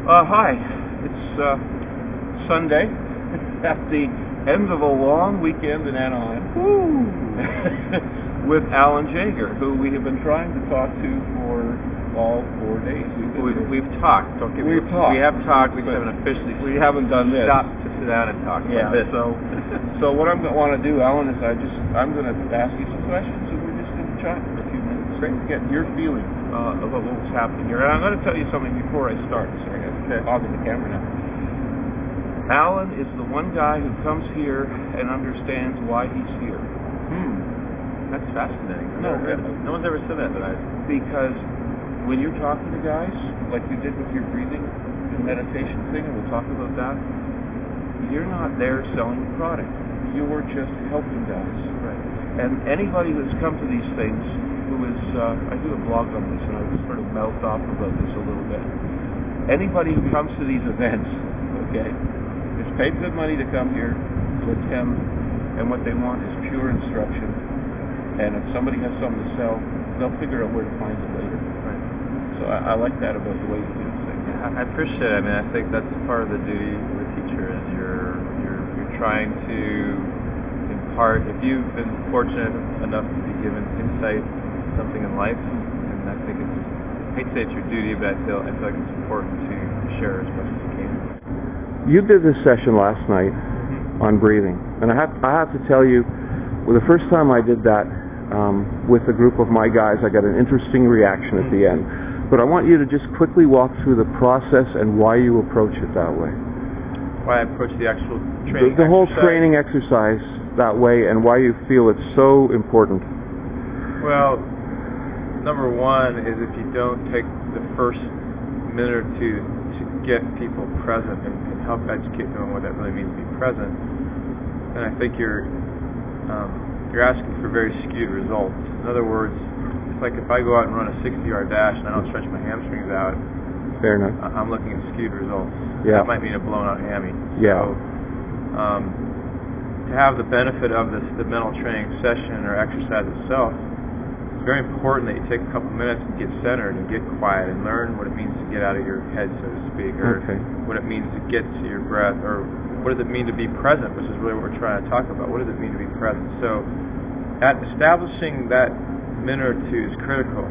Hi. It's Sunday at the end of a long weekend in Anaheim with Jaeger, who we have been trying to talk to for all 4 days. We've talked. Don't get me wrong. We have talked. We just haven't officially. We haven't done this. Stopped to sit down and talk about this. So what I'm going to want to do, Alan, is I'm going to ask you some questions, and we're just going to chat for a few minutes. Great. Get your feeling about what's happening here. And I'm going to tell you something before I start. Sorry, I'm hogging the camera now. Alan is the one guy who comes here and understands why he's here. That's fascinating. No one's ever said that, because when you're talking to guys, like you did with your breathing and meditation thing, and we'll talk about that, you're not there selling the product. You're just helping guys. Right. And anybody who's come to these things, who is, I do a blog on this, and I sort of mouthed off about this a little bit. Anybody who comes to these events, okay, is paid good money to come here to attend, and what they want is pure instruction. And if somebody has something to sell, they'll figure out where to find it later. Right. So I like that about the way you do things. I appreciate it. I mean, I think that's part of the duty of a teacher, is you're trying to impart. If you've been fortunate enough to be given insight into something in life, and I think it's, I hate to say it's your duty, but I feel like it's important to share as much as you can. You did this session last night on breathing, and I have to tell you, well, the first time I did that with a group of my guys, I got an interesting reaction at the end. But I want you to just quickly walk through the process and why you approach it that way. Why I approach the actual training The whole training exercise that way, and why you feel it's so important. Well, number one is if you don't take the first minute or two to get people present and help educate them on what that really means to be present, then I think you're asking for very skewed results. In other words, it's like if I go out and run a 60-yard dash and I don't stretch my hamstrings out, fair enough, I'm looking at skewed results. Yeah. That might mean a blown-out hammy. Yeah. So, to have the benefit of the mental training session or exercise itself, it's very important that you take a couple minutes and get centered and get quiet and learn what it means to get out of your head, so to speak, or what it means to get to your breath, or what does it mean to be present, which is really what we're trying to talk about. What does it mean to be present? So, at establishing that minute or two is critical.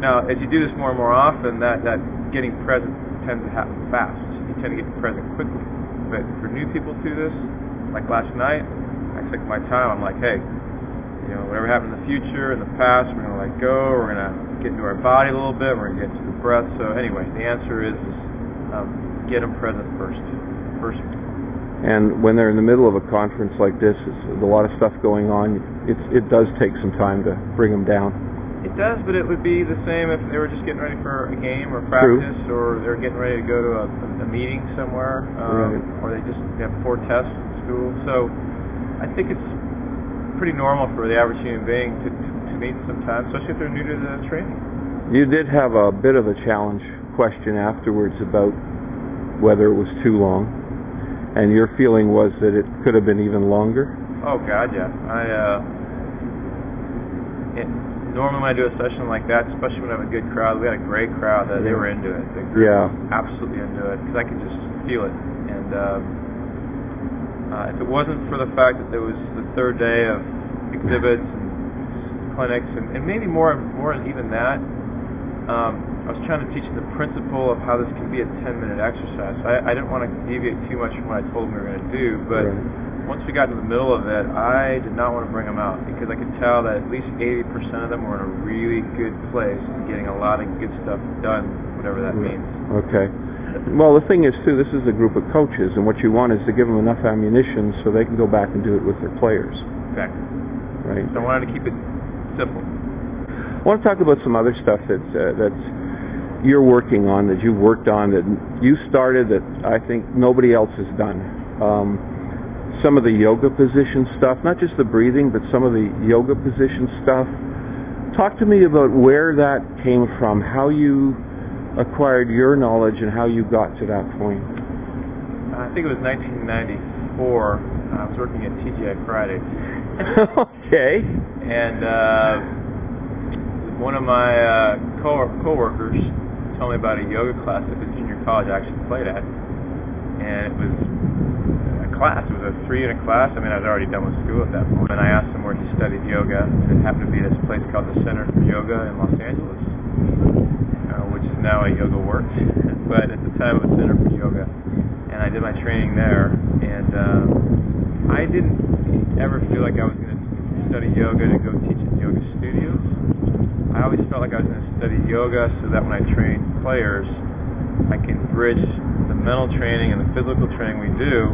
Now, as you do this more and more often, that getting present tends to happen fast. You tend to get present quickly. But for new people to this, like last night, I took my time. I'm like, hey, whatever happened in the future, in the past, we're going to let go. We're going to get into our body a little bit. We're going to get into the breath. So anyway, the answer is get them present first. And when they're in the middle of a conference like this, it's a lot of stuff going on. It does take some time to bring them down. It does, but it would be the same if they were just getting ready for a game or practice, or they're getting ready to go to a meeting somewhere, or they just have 4 tests in school. So I think it's pretty normal for the average human being to meet sometimes, especially if they're new to the training. You did have a bit of a challenge question afterwards about whether it was too long, and your feeling was that it could have been even longer? Oh, God, yeah. Normally when I do a session like that, especially when I have a good crowd, we had a great crowd, they were into it. The group was absolutely into it, because I could just feel it. And if it wasn't for the fact that there was the 3rd day of exhibits and clinics, and maybe more even that, I was trying to teach them the principle of how this can be a 10-minute exercise. I didn't want to deviate too much from what I told them we were going to do, but once we got to the middle of it, I did not want to bring them out, because I could tell that at least 80% of them were in a really good place and getting a lot of good stuff done, whatever that means. Okay. Well, the thing is, too, this is a group of coaches, and what you want is to give them enough ammunition so they can go back and do it with their players. Exactly. Right. So I wanted to keep it simple. I want to talk about some other stuff that's you're working on, that you've worked on, that you started, that I think nobody else has done. Some of the yoga position stuff, not just the breathing, but some of the yoga position stuff. Talk to me about where that came from, how you acquired your knowledge and how you got to that point. I think it was 1994. I was working at TGI Friday. Okay. And one of my co-workers told me about a yoga class at the junior college I actually played at, and it was a class. It was a 3-unit class. I mean, I was already done with school at that point, and I asked him where he studied yoga. It happened to be this place called the Center for Yoga in Los Angeles, which is now a Yoga Works, but at the time it was Center for Yoga, and I did my training there, and I didn't ever feel like I was going to study yoga to go teach in yoga studios. I always felt like I was going to study yoga so that when I train players, I can bridge the mental training and the physical training we do,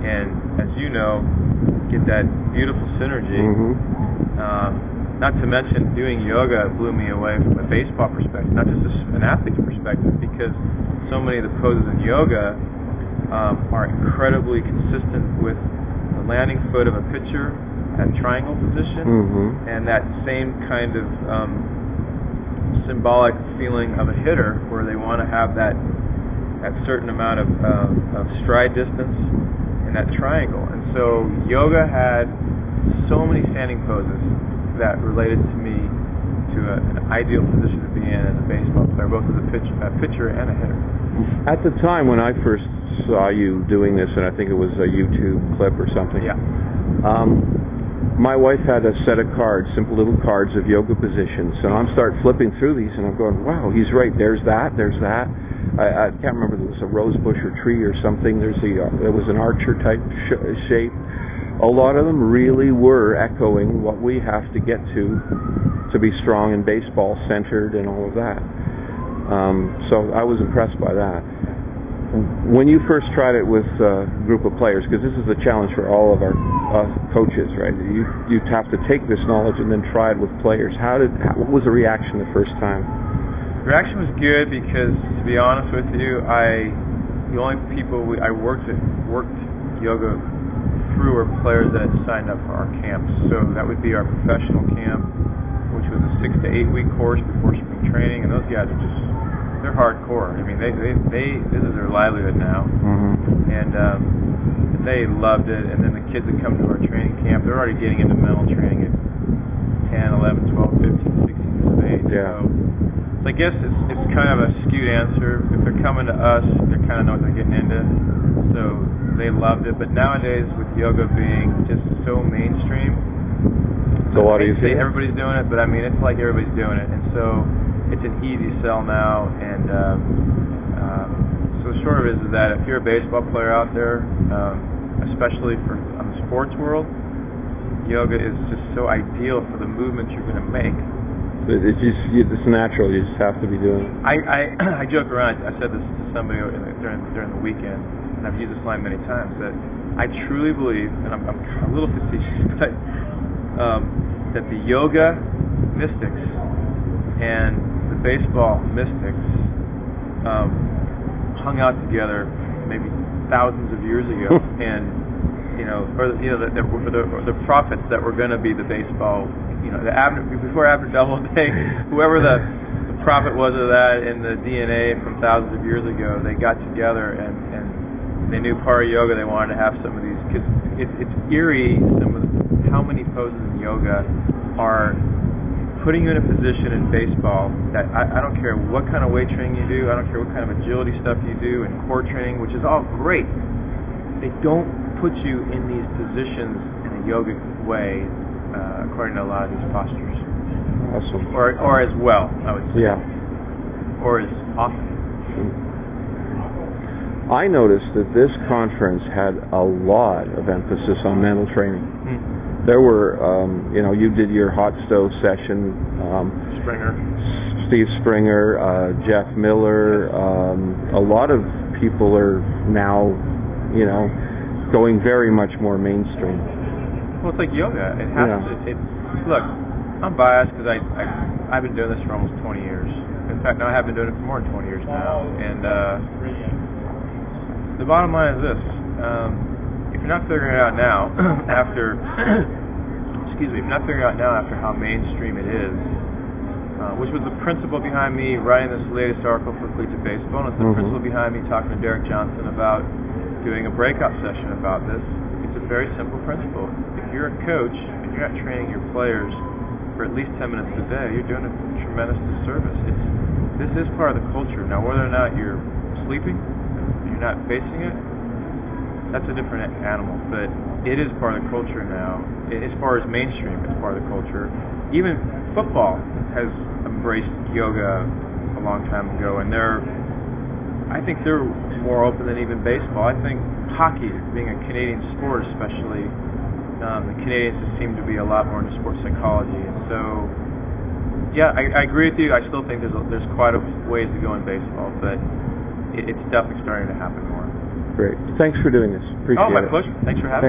and as you know, get that beautiful synergy. Not to mention, doing yoga blew me away from a baseball perspective, not just an athlete's perspective, because so many of the poses in yoga are incredibly consistent with the landing foot of a pitcher, that triangle position, and that same kind of symbolic feeling of a hitter, where they want to have that certain amount of stride distance in that triangle. And so yoga had so many standing poses that related to me to an ideal position to be in as a baseball player, both as a pitcher and a hitter. At the time when I first saw you doing this, and I think it was a YouTube clip or something, my wife had a set of cards, simple little cards of yoga positions, and I'm start flipping through these, and I'm going, wow, he's right, there's that. I can't remember if it was a rose bush or tree or something. There was an archer type shape. A lot of them really were echoing what we have to get to be strong in baseball, centered and all of that. So I was impressed by that. When you first tried it with a group of players, because this is the challenge for all of our coaches, right? You have to take this knowledge and then try it with players. What was the reaction the first time? The reaction was good because, to be honest with you, the only people I worked yoga through were players that had signed up for our camps. So that would be our professional camp, which was a 6 to 8 week course before spring training, and those guys are they're hardcore. I mean, they this is their livelihood now, and they loved it. And then the kids that come to our training camp, they're already getting into mental training at 10, 11, 12, 15, 16 years of age. Yeah. So I guess it's kind of a skewed answer. If they're coming to us, they kind of know what they're getting into. So they loved it. But nowadays, with yoga being just so mainstream, it's a lot easier. Everybody's doing it, but I mean, it's like everybody's doing it, and so it's an easy sell now. And so the short of it is that if you're a baseball player out there, especially on the sports world, yoga is just so ideal for the movements you're going to make. It's natural. You just have to be doing it. I joke around. I said this to somebody during the weekend, and I've used this line many times, that I truly believe, and I'm a little facetious, but that the yoga mystics and the baseball mystics hung out together maybe thousands of years ago, and the prophets that were going to be the baseball. Before Abner Doubleday, whoever the prophet was of that in the DNA from thousands of years ago, they got together and they knew para yoga. They wanted to have some of these, because it's eerie how many poses in yoga are putting you in a position in baseball that I don't care what kind of weight training you do, I don't care what kind of agility stuff you do, and core training, which is all great. They don't put you in these positions in a yogic way. According to a lot of these postures. Awesome. Or as well, I would say. Yeah. Or as often. I noticed that this conference had a lot of emphasis on mental training. There were, you did your hot stove session. Steve Springer, Jeff Miller. A lot of people are now, going very much more mainstream. Well, it's like yoga. It has to. Look, I'm biased because I've been doing this for almost 20 years. In fact, now I have been doing it for more than 20 years now. And the bottom line is this: if you're not figuring it out now, after how mainstream it is, which was the principle behind me writing this latest article for Collegiate Baseball, and it's the principle behind me talking to Derek Johnson about doing a breakout session about this. It's a very simple principle. If you're a coach and you're not training your players for at least 10 minutes a day, you're doing a tremendous disservice. this is part of the culture. Now, whether or not you're sleeping, you're not facing it, that's a different animal. But it is part of the culture now. As far as mainstream, it's part of the culture. Even football has embraced yoga a long time ago, and I think they're more open than even baseball. I think hockey, being a Canadian sport especially, the Canadians seem to be a lot more into sports psychology. And so, yeah, I agree with you. I still think there's quite a ways to go in baseball, but it's definitely starting to happen more. Great. Thanks for doing this. Appreciate it. Oh, my pleasure. Thanks for having me.